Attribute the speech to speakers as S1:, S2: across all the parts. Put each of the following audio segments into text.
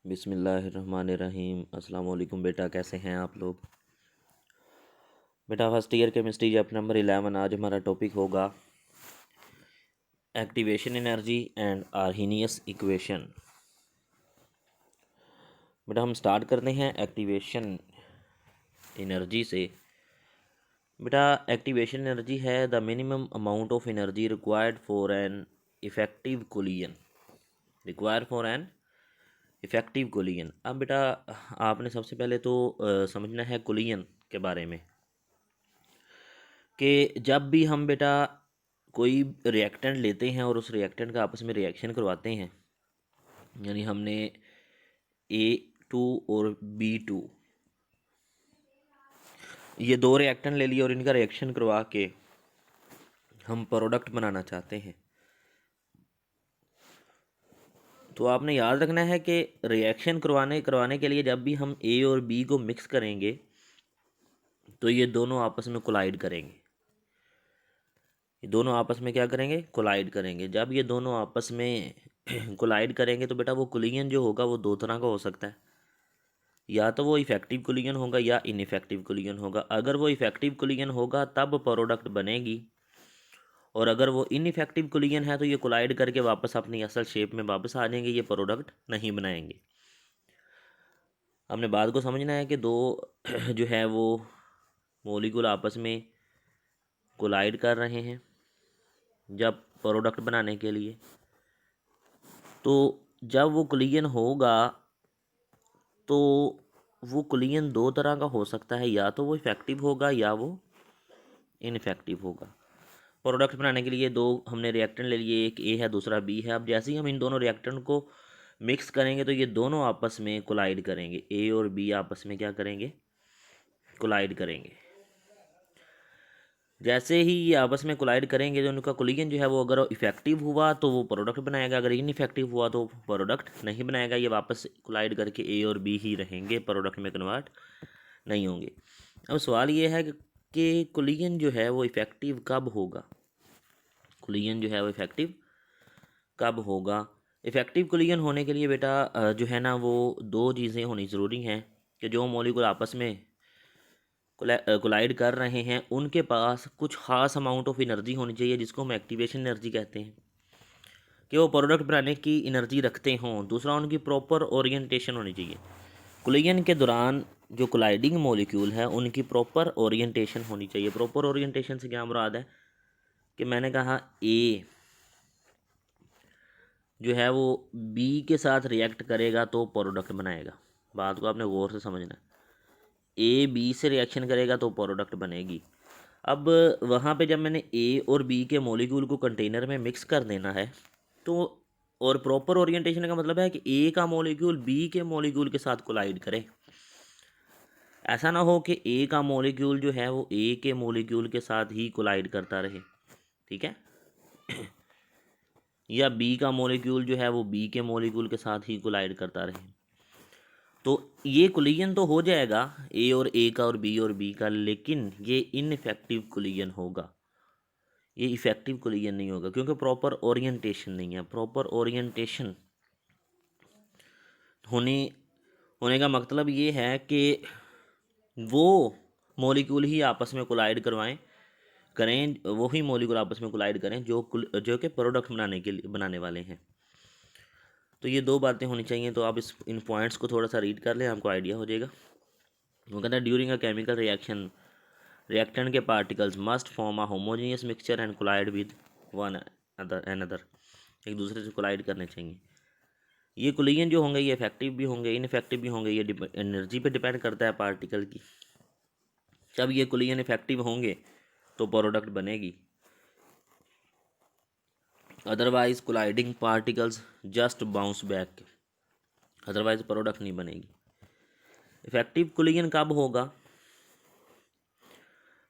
S1: बिस्मिल्लाहिर्रहमानिर्रहीम। अस्सलाम वालेकुम बेटा, कैसे हैं आप लोग। बेटा first year chemistry chapter number 11। आज हमारा टॉपिक होगा activation energy and Arrhenius equation. बेटा हम स्टार्ट करते हैं एक्टिवेशन एनर्जी से। बेटा एक्टिवेशन एनर्जी है the minimum amount of energy required for an effective collision. Effective collision. अब बेटा आपने सबसे पहले तो समझना है कोलिजन के बारे में कि जब भी हम बेटा कोई रिएक्टेंट लेते हैं और उस रिएक्टेंट का आपस में रिएक्शन करवाते हैं, यानी हमने A2 और B2 ये दो रिएक्टेंट ले लिए और इनका रिएक्शन करवा के हम प्रोडक्ट बनाना चाहते हैं, तो आपने याद रखना है कि रिएक्शन करवाने के लिए जब भी हम ए और बी को मिक्स करेंगे तो ये दोनों आपस में कोलाइड करेंगे। ये दोनों आपस में क्या करेंगे? कोलाइड करेंगे। जब ये दोनों आपस में कोलाइड करेंगे तो बेटा वो कोलिजन जो होगा वो दो तरह का हो सकता है, या तो वो इफेक्टिव कोलिजन होगा या इनइफेक्टिव कोलिजन होगा। अगर वो इफेक्टिव कोलिजन होगा तब प्रोडक्ट बनेगी, और अगर वो इनइफेक्टिव कोलिजन है तो ये कोलाइड करके वापस अपनी असल शेप में वापस आ जाएंगे, ये प्रोडक्ट नहीं बनाएंगे। हमने बात को समझना है कि दो जो है वो मॉलिक्यूल आपस में कोलाइड कर रहे हैं जब प्रोडक्ट बनाने के लिए, तो जब वो कोलिजन होगा तो वो कोलिजन दो तरह का हो सकता है, या तो वो इफेक्टिव होगा या वो इनफेक्टिव होगा। प्रोडक्ट बनाने के लिए दो हमने रिएक्टेंट ले लिए, एक ए है दूसरा बी है। अब जैसे ही हम इन दोनों रिएक्टेंट को मिक्स करेंगे तो ये दोनों आपस में कोलाइड करेंगे, ए और बी आपस में क्या करेंगे? कोलाइड करेंगे। जैसे ही ये आपस में कोलाइड करेंगे तो उनका कोलिजन जो है वो अगर इफेक्टिव हुआ तो वो प्रोडक्ट बनाएगा, अगर इनइफेक्टिव हुआ तो प्रोडक्ट नहीं बनाएगा। ये वापस कोलाइड करके ए और बी ही रहेंगे, प्रोडक्ट में कन्वर्ट नहीं होंगे। अब सवाल ये है कि कोलिजन जो है वो इफेक्टिव कब होगा? कोलिजन जो है वो इफेक्टिव कब होगा? इफेक्टिव कोलिजन होने के लिए बेटा जो है ना वो दो चीज़ें होनी ज़रूरी हैं कि जो मॉलिक्यूल आपस में कोलाइड कर रहे हैं उनके पास कुछ खास अमाउंट ऑफ एनर्जी होनी चाहिए, जिसको हम एक्टिवेशन एनर्जी कहते हैं, कि वो प्रोडक्ट बनाने की एनर्जी रखते हों। दूसरा, उनकी प्रॉपर ओरिएंटेशन होनी चाहिए। कोलिजन के दौरान जो कोलाइडिंग मॉलिक्यूल है उनकी प्रॉपर ओरिएंटेशन होनी चाहिए। प्रॉपर ओरिएंटेशन से क्या मुराद है कि मैंने कहा ए जो है वो बी के साथ रिएक्ट करेगा तो प्रोडक्ट बनाएगा। बात को आपने गौर से समझना है। ए बी से रिएक्शन करेगा तो प्रोडक्ट बनेगी। अब वहाँ पे जब मैंने ए और बी के मॉलिक्यूल को कंटेनर में मिक्स कर देना है, तो और प्रॉपर ओरिएंटेशन का मतलब है कि ए का मॉलिक्यूल बी के मॉलिक्यूल के साथ कोलाइड करे। ऐसा ना हो कि ए का मॉलिक्यूल जो है वो ए के मॉलिक्यूल के साथ ही कोलाइड करता रहे, ठीक है, या बी का मॉलिक्यूल जो है वो बी के मॉलिक्यूल के साथ ही कोलाइड करता रहे। तो ये कोलिजन तो हो जाएगा ए और ए का और बी का, लेकिन ये इनइफेक्टिव कोलिजन होगा, ये इफेक्टिव कोलिजन नहीं होगा, क्योंकि प्रॉपर ओरिएंटेशन नहीं है। प्रॉपर ओरिएंटेशन होने होने का मतलब ये है कि वो मॉलिक्यूल ही आपस में कोलाइड करें, वही मॉलिक्यूल आपस में कोलाइड करें जो कि प्रोडक्ट बनाने वाले हैं। तो ये दो बातें होनी चाहिए। तो आप इन पॉइंट्स को थोड़ा सा रीड कर लें, आपको आइडिया हो जाएगा। वो कहता है during a chemical reaction reactant के particles must form a homogeneous mixture and collide with one another. एक दूसरे से कोलाइड करने चाहिए। ये कोलिजन जो होंगे ये इफेक्टिव भी होंगे, इनइफेक्टिव भी होंगे। ये एनर्जी पे डिपेंड करता है पार्टिकल की। जब ये कोलिजन इफेक्टिव होंगे तो प्रोडक्ट बनेगी, otherwise colliding particles just bounce back, otherwise product नहीं बनेगी। इफेक्टिव कोलिजन कब होगा?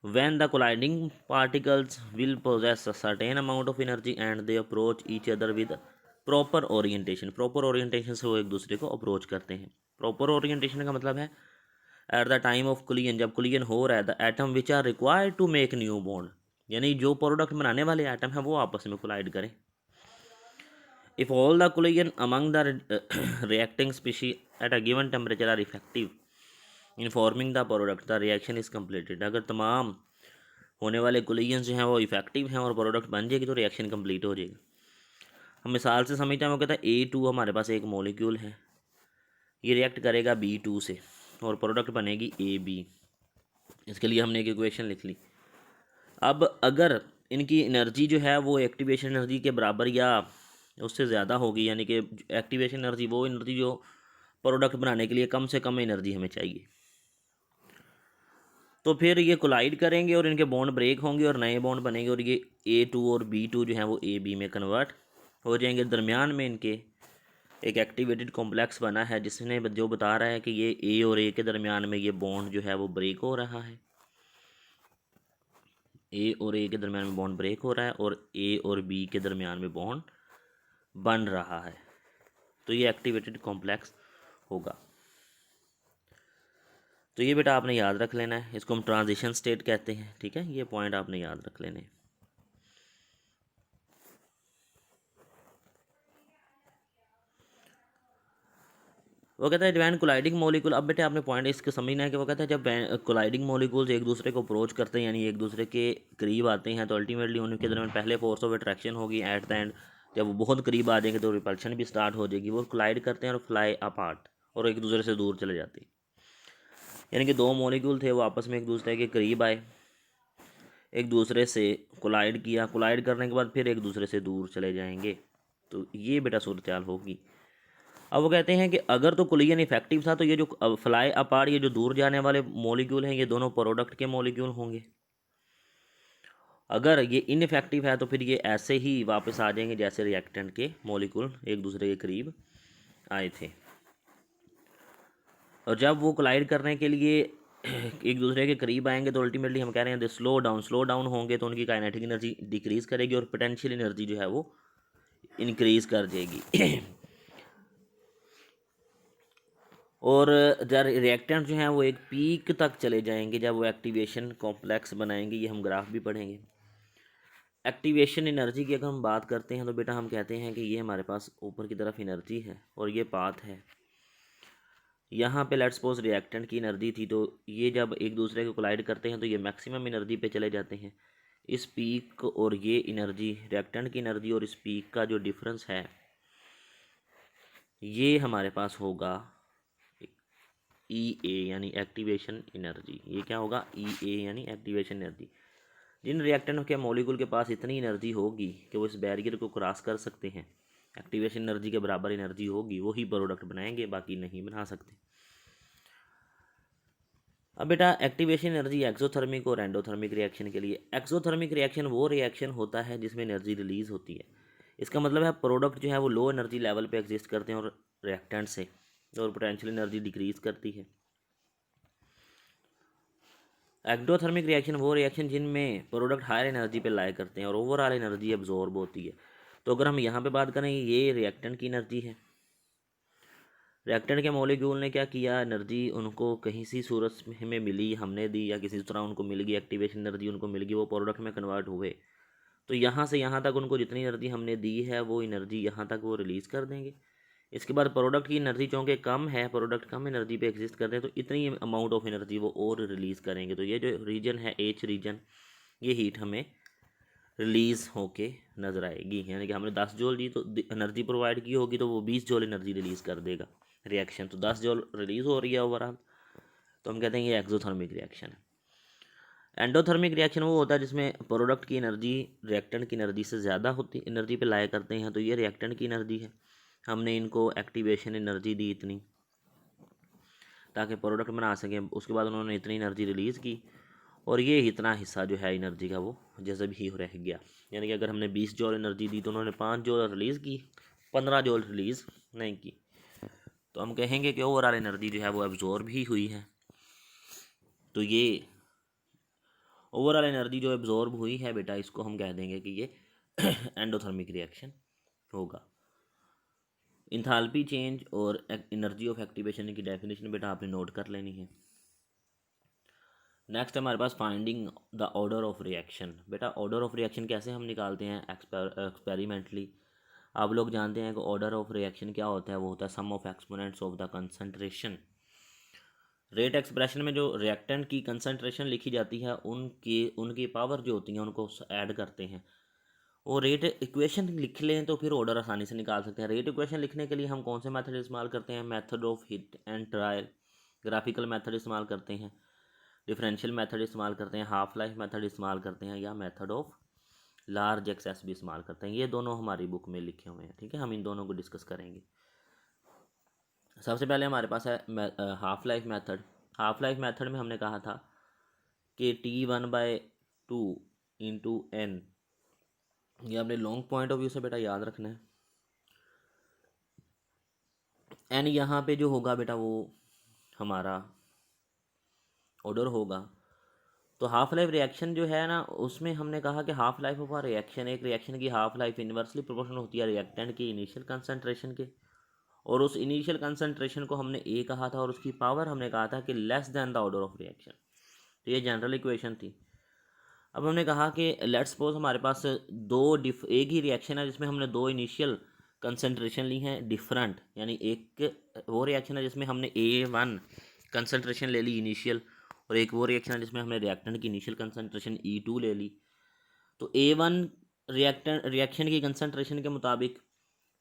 S1: when the colliding particles will possess a certain amount of energy and they approach each other with proper orientation। proper orientation से वो एक दूसरे को approach करते हैं। proper orientation का मतलब है at the time of collision, जब कोलिजन हो रहा है, the atom which are required to make new bond, यानी जो प्रोडक्ट बनाने वाले एटम है वो आपस में कोलाइड करें। If all the collision among the reacting species at a given temperature are effective in forming the product the reaction is completed. अगर तमाम होने वाले कोलिजन जो हैं वो इफेक्टिव हैं और प्रोडक्ट बन जाएगी तो रिएक्शन कंप्लीट हो जाएगी। हम मिसाल से समझते हैं, वो कहता है A2 हमारे पास एक मॉलिक्यूल है, ये रिएक्ट करेगा B2 से और प्रोडक्ट बनेगी AB। इसके लिए हमने एक इक्वेशन लिख ली। अब अगर इनकी एनर्जी जो है वो एक्टिवेशन एनर्जी के बराबर या उससे ज़्यादा होगी, यानी कि एक्टिवेशन एनर्जी वो एनर्जी जो प्रोडक्ट बनाने के लिए कम से कम एनर्जी हमें चाहिए, तो फिर ये कोलाइड करेंगे और इनके बॉन्ड ब्रेक होंगे और नए बॉन्ड बनेंगे और ये A2 और B2 जो है वो AB में कन्वर्ट हो जाएंगे। दरमियान में इनके एक एक्टिवेटेड कॉम्प्लेक्स बना है जिसने जो बता रहा है कि ये A और A के दरमियान में ये बॉन्ड जो है वो ब्रेक हो रहा है। A और A के दरमियान में बॉन्ड ब्रेक हो रहा है और A और B के दरमियान में बॉन्ड बन रहा है, तो ये एक्टिवेटेड कॉम्प्लेक्स होगा। तो ये बेटा आपने याद रख लेना है, इसको हम ट्रांजिशन स्टेट कहते हैं। ठीक है, ये पॉइंट आपने याद रख लेने। वो कहता है डिवाइन कोलाइडिंग मॉलिक्यूल। अब बेटे आपने पॉइंट इसको समझना है कि वो कहता है जब कोलाइडिंग मॉलिक्यूल्स एक दूसरे को अप्रोच करते हैं, यानी एक दूसरे के करीब आते हैं, तो अल्टीमेटली उनके दरमियान पहले फोर्स ऑफ अट्रैक्शन होगी, एट द एंड जब वो बहुत करीब आ जाएंगे तो रिपल्शन भी स्टार्ट हो जाएगी। वो कोलाइड करते हैं और फ्लाई अपार्ट और एक दूसरे से दूर चले जाते हैं। यानी कि दो मॉलिक्यूल थे, वो आपस में एक दूसरे के करीब आए, एक दूसरे से कोलाइड किया, कोलाइड करने के बाद फिर एक दूसरे से दूर चले जाएंगे। तो ये बेटा सूरत हाल होगी। अब वो कहते हैं कि अगर तो कोलिजन इफेक्टिव था तो ये जो फ्लाई अपार्ट, ये जो दूर जाने वाले मॉलिक्यूल हैं, ये दोनों प्रोडक्ट के मॉलिक्यूल होंगे। अगर ये इनइफेक्टिव है तो फिर ये ऐसे ही वापस आ जाएंगे जैसे रिएक्टेंट के मॉलिक्यूल एक दूसरे के करीब आए थे। और जब वो कोलाइड करने के लिए एक दूसरे के करीब आएंगे तो अल्टीमेटली हम कह रहे हैं स्लो डाउन होंगे, तो उनकी काइनेटिक एनर्जी डिक्रीज़ करेगी और पोटेंशियल एनर्जी जो है वो इंक्रीज़ कर जाएगी। और जब रिएक्टेंट जो हैं वो एक पीक तक चले जाएंगे जब वो एक्टिवेशन कॉम्प्लेक्स बनाएंगे। ये हम ग्राफ भी पढ़ेंगे। एक्टिवेशन एनर्जी की अगर हम बात करते हैं तो बेटा हम कहते हैं कि ये हमारे पास ऊपर की तरफ एनर्जी है और ये पाथ है। यहाँ पे लेट्स सपोज रिएक्टेंट की एनर्जी थी, तो ये जब एक दूसरे को कोलाइड करते हैं तो ये मैक्सिमम एनर्जी पे चले जाते हैं। इस पीक और ये एनर्जी, रिएक्टेंट की एनर्जी और इस पीक का जो डिफरेंस है, ये हमारे पास होगा E A यानी एक्टिवेशन एनर्जी। ये क्या होगा? E A यानी एक्टिवेशन एनर्जी। जिन रिएक्टेंट के मॉलिक्यूल के पास इतनी एनर्जी होगी कि वो इस बैरियर को क्रॉस कर सकते हैं, एक्टिवेशन एनर्जी के बराबर एनर्जी होगी, वही प्रोडक्ट बनाएंगे, बाकी नहीं बना सकते। अब बेटा एक्टिवेशन एनर्जी एक्सोथर्मिक और एंडोथर्मिक रिएक्शन के लिए। एक्सोथर्मिक रिएक्शन वो रिएक्शन होता है जिसमें एनर्जी रिलीज होती है। इसका मतलब है प्रोडक्ट जो है वो लो एनर्जी लेवल पे एग्जिस्ट करते हैं और रिएक्टेंट से, और पोटेंशियल एनर्जी डिक्रीज करती है। एक्टोथर्मिक रिएक्शन वो रिएक्शन जिनमें प्रोडक्ट हायर एनर्जी पे लाई करते हैं और ओवरऑल एनर्जी एब्जॉर्ब होती है। तो अगर हम यहाँ पे बात करें, ये रिएक्टेंट की एनर्जी है। रिएक्टेंट के मॉलिक्यूल ने क्या किया, एनर्जी उनको कहीं सी सूरत में मिली, हमने दी, या किसी तरह उनको मिल गई, एक्टिवेशन एनर्जी उनको मिल गई, वो प्रोडक्ट में कन्वर्ट हुए। तो यहाँ से यहाँ तक उनको जितनी एनर्जी हमने दी है वो एनर्जी यहाँ तक वो रिलीज़ कर देंगे। इसके बाद प्रोडक्ट की एनर्जी चूँकि कम है, प्रोडक्ट कम एनर्जी पे एग्जिस्ट करते हैं, तो इतनी अमाउंट ऑफ एनर्जी वो और रिलीज़ करेंगे। तो ये जो रीजन है H रीजन, ये हीट हमें रिलीज़ होके नज़र आएगी। यानी कि हमने 10 जूल दी तो एनर्जी प्रोवाइड की होगी, तो वो 20 जूल एनर्जी रिलीज़ कर देगा रिएक्शन। तो 10 जूल रिलीज़ हो रही है ओवरऑल, तो हम कहते हैं ये एक्सोथर्मिक रिएक्शन है। एंडोथर्मिक रिएक्शन वो होता है जिसमें प्रोडक्ट की एनर्जी रिएक्टेंट की एनर्जी से ज़्यादा होती एनर्जी पे लाया करते हैं। तो ये रिएक्टेंट की एनर्जी है, हमने इनको एक्टिवेशन एनर्जी दी इतनी ताकि प्रोडक्ट बना सकें। उसके बाद उन्होंने इतनी एनर्जी रिलीज़ की और ये इतना हिस्सा जो है एनर्जी का वो जैसे भी रह गया। यानी कि अगर हमने 20 जॉल एनर्जी दी तो उन्होंने 5 जॉल रिलीज़ की, 15 जॉल रिलीज़ नहीं की। तो हम कहेंगे कि ओवरऑल एनर्जी जो है वो एब्जॉर्ब ही हुई है। तो ये ओवरऑल एनर्जी जो एब्जॉर्ब हुई है बेटा, इसको हम कह देंगे कि ये एंडोथर्मिक रिएक्शन होगा। इंथाल्पी चेंज और एनर्जी ऑफ एक्टिवेशन की डेफिनेशन बेटा आपने नोट कर लेनी है। नेक्स्ट हमारे पास finding the order of reaction. बेटा ऑर्डर ऑफ रिएक्शन कैसे हम निकालते हैं एक्सपेरिमेंटली। आप लोग जानते हैं कि ऑर्डर ऑफ रिएक्शन क्या होता है, वो होता है sum of exponents of the concentration. Rate expression में जो रिएक्टेंट की कंसंट्रेशन लिखी जाती है उनकी पावर जो होती है उनको ऐड करते हैं। वो रेट इक्वेशन लिख लें तो फिर ऑर्डर आसानी से निकाल सकते हैं। रेट इक्वेशन लिखने के लिए हम कौन से मेथड इस्तेमाल करते हैं? Method of hit and trial, graphical method इस्तेमाल करते हैं, डिफरेंशियल मेथड इस्तेमाल करते हैं, हाफ लाइफ मेथड इस्तेमाल करते हैं, या मेथड ऑफ लार्ज एक्सेस भी इस्तेमाल करते हैं। ये दोनों हमारी बुक में लिखे हुए हैं, ठीक है। हम इन दोनों को डिस्कस करेंगे। सबसे पहले हमारे पास है half life method. Half life method में हमने कहा था कि T1/2 इंटू एन, ये अपने लॉन्ग पॉइंट ऑफ व्यू से बेटा याद रखना है। एन यहाँ पे जो होगा बेटा वो हमारा ऑर्डर होगा। तो हाफ लाइफ रिएक्शन जो है ना, उसमें हमने कहा कि हाफ लाइफ ऑफ रिएक्शन, एक रिएक्शन की हाफ लाइफ इन्वर्सली प्रोपोर्शनल होती है रिएक्टेंट की इनिशियल कंसंट्रेशन के, और उस इनिशियल कंसंट्रेशन को हमने ए कहा था और उसकी पावर हमने कहा था कि less than the order of reaction. तो ये जनरल इक्वेशन थी। अब हमने कहा कि लेट्स सपोज हमारे पास एक ही रिएक्शन है जिसमें हमने दो इनिशियल कंसंट्रेशन ली हैं डिफरेंट, यानी एक वो रिएक्शन है जिसमें हमने A1 कंसंट्रेशन ले ली इनिशियल, और एक वो रिएक्शन है जिसमें हमने रिएक्टेंट की इनिशियल कंसंट्रेशन E2 ले ली। तो A1 रिएक्शन की कंसंट्रेशन के मुताबिक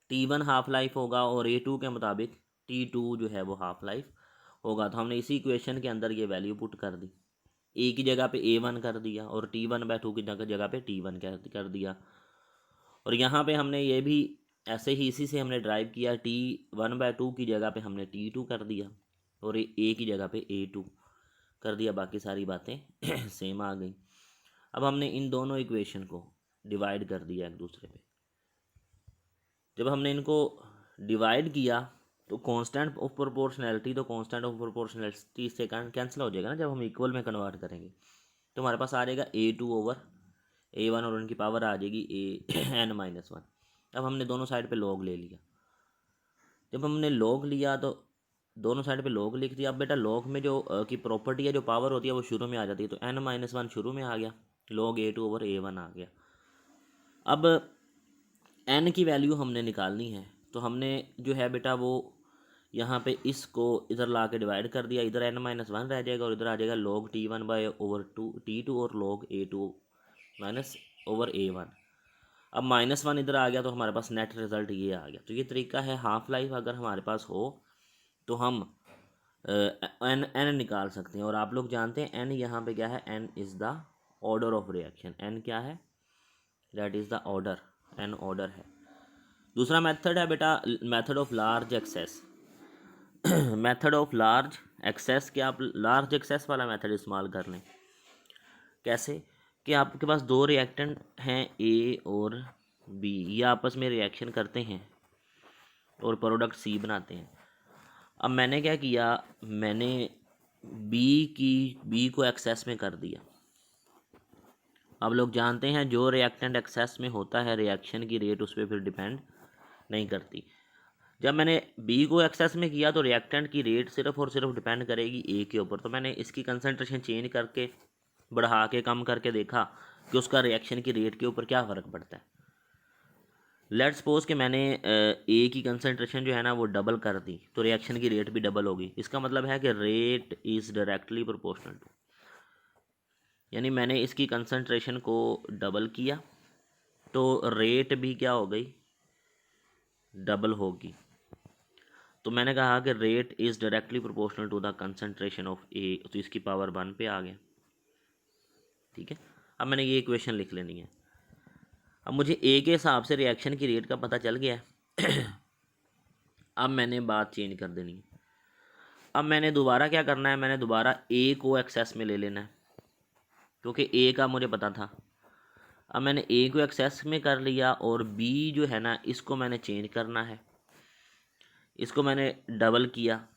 S1: T1 हाफ लाइफ होगा और A2 के मुताबिक T2 जो है वो हाफ लाइफ होगा। तो हमने इसी इक्वेशन के अंदर ये वैल्यू पुट कर दी, ए की जगह पे A1 कर दिया और T1/2 की जगह पे T1 कर दिया। और यहाँ पे हमने ये भी ऐसे ही इसी से हमने ड्राइव किया, T1/2 की जगह पे हमने T2 कर दिया और ए की जगह पे A2 कर दिया। बाकी सारी बातें सेम आ गई। अब हमने इन दोनों इक्वेशन को डिवाइड कर दिया एक दूसरे पे। जब हमने इनको डिवाइड किया तो कांस्टेंट ऑफ प्रोपोर्शनैलिटी, तो कांस्टेंट ऑफ प्रोपोर्शनैलिटी से कैंसिल हो जाएगा ना जब हम इक्वल में कन्वर्ट करेंगे। तो हमारे पास आ जाएगा A2/A1 और उनकी पावर आ जाएगी n-1। अब हमने दोनों साइड पे लॉग ले लिया। जब हमने लॉग लिया तो दोनों साइड पे लॉग लिख दिया। अब बेटा लॉग में जो की प्रॉपर्टी है, जो पावर होती है वो शुरू में आ जाती है, तो n-1 शुरू में आ गया, log A2/A1 आ गया। अब n की वैल्यू हमने निकालनी है, तो हमने जो है बेटा वो यहाँ पे इसको इधर ला के डिवाइड कर दिया, इधर n-1 रह जाएगा और इधर आ जाएगा log T1/2 और log A2-A1। अब -1 इधर आ गया तो हमारे पास नेट रिजल्ट ये आ गया। तो ये तरीका है, हाफ लाइफ अगर हमारे पास हो तो हम n निकाल सकते हैं। और आप लोग जानते हैं n यहाँ पे क्या है, n is the order of reaction. n क्या है? That is the order, n order है। दूसरा मेथड है बेटा method of large access. Method of large access के आप लार्ज एक्सेस वाला मेथड इस्तेमाल कर लें। कैसे? कि आपके पास दो रिएक्टेंट हैं ए और बी, ये आपस में रिएक्शन करते हैं और प्रोडक्ट सी बनाते हैं। अब मैंने क्या किया, मैंने बी को एक्सेस में कर दिया। अब लोग जानते हैं जो रिएक्टेंट एक्सेस में होता है रिएक्शन की रेट उस पर फिर डिपेंड नहीं करती। जब मैंने बी को एक्सेस में किया तो रिएक्टेंट की रेट सिर्फ और सिर्फ डिपेंड करेगी ए के ऊपर। तो मैंने इसकी कंसंट्रेशन चेंज करके बढ़ा के कम करके देखा कि उसका रिएक्शन की रेट के ऊपर क्या फ़र्क पड़ता है। लेट्स सपोज कि मैंने ए की कंसंट्रेशन जो है ना वो डबल कर दी, तो रिएक्शन की रेट भी डबल होगी। इसका मतलब है कि rate is directly proportional to, यानी मैंने इसकी कंसंट्रेशन को डबल किया तो रेट भी क्या हो गई, डबल होगी। तो मैंने कहा कि rate is directly proportional to the concentration of A, तो इसकी पावर 1 पे आ गया। ठीक है, अब मैंने ये इक्वेशन लिख लेनी है। अब मुझे ए के हिसाब से रिएक्शन की रेट का पता चल गया है। अब मैंने बात चेंज कर देनी है। अब मैंने दोबारा क्या करना है, मैंने दोबारा ए को एक्सेस में ले लेना है, क्योंकि ए का मुझे पता था। अब मैंने ए को एक्सेस में कर लिया और बी जो है ना इसको मैंने चेंज करना है, इसको मैंने डबल किया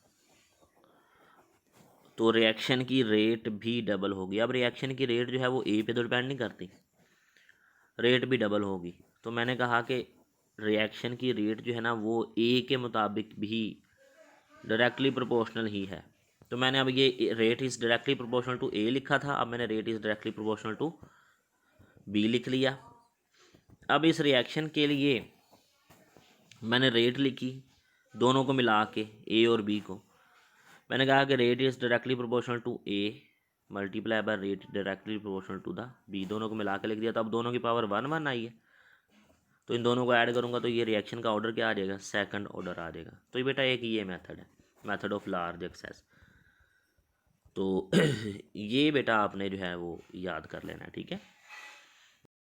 S1: तो रिएक्शन की रेट भी डबल होगी। अब रिएक्शन की रेट जो है वो ए पे तो डिपेंड नहीं करती, रेट भी डबल होगी। तो मैंने कहा कि रिएक्शन की रेट जो है ना वो ए के मुताबिक भी डायरेक्टली प्रोपोर्शनल ही है। तो मैंने अब ये rate is directly proportional to A लिखा था, अब मैंने rate is directly proportional to B लिख लिया। अब इस रिएक्शन के लिए मैंने रेट लिखी दोनों को मिला के, ए और बी को। मैंने कहा कि rate is directly proportional to A multiply by rate directly proportional to the B, दोनों को मिला के लिख दिया। तो अब दोनों की पावर 1 1 आई है, तो इन दोनों को ऐड करूँगा तो ये रिएक्शन का ऑर्डर क्या आ जाएगा, सेकंड ऑर्डर आ जाएगा। तो ये बेटा एक ये मेथड है, मेथड ऑफ लार्ज एक्सेस। तो ये बेटा आपने जो है वो याद कर लेना है, ठीक है।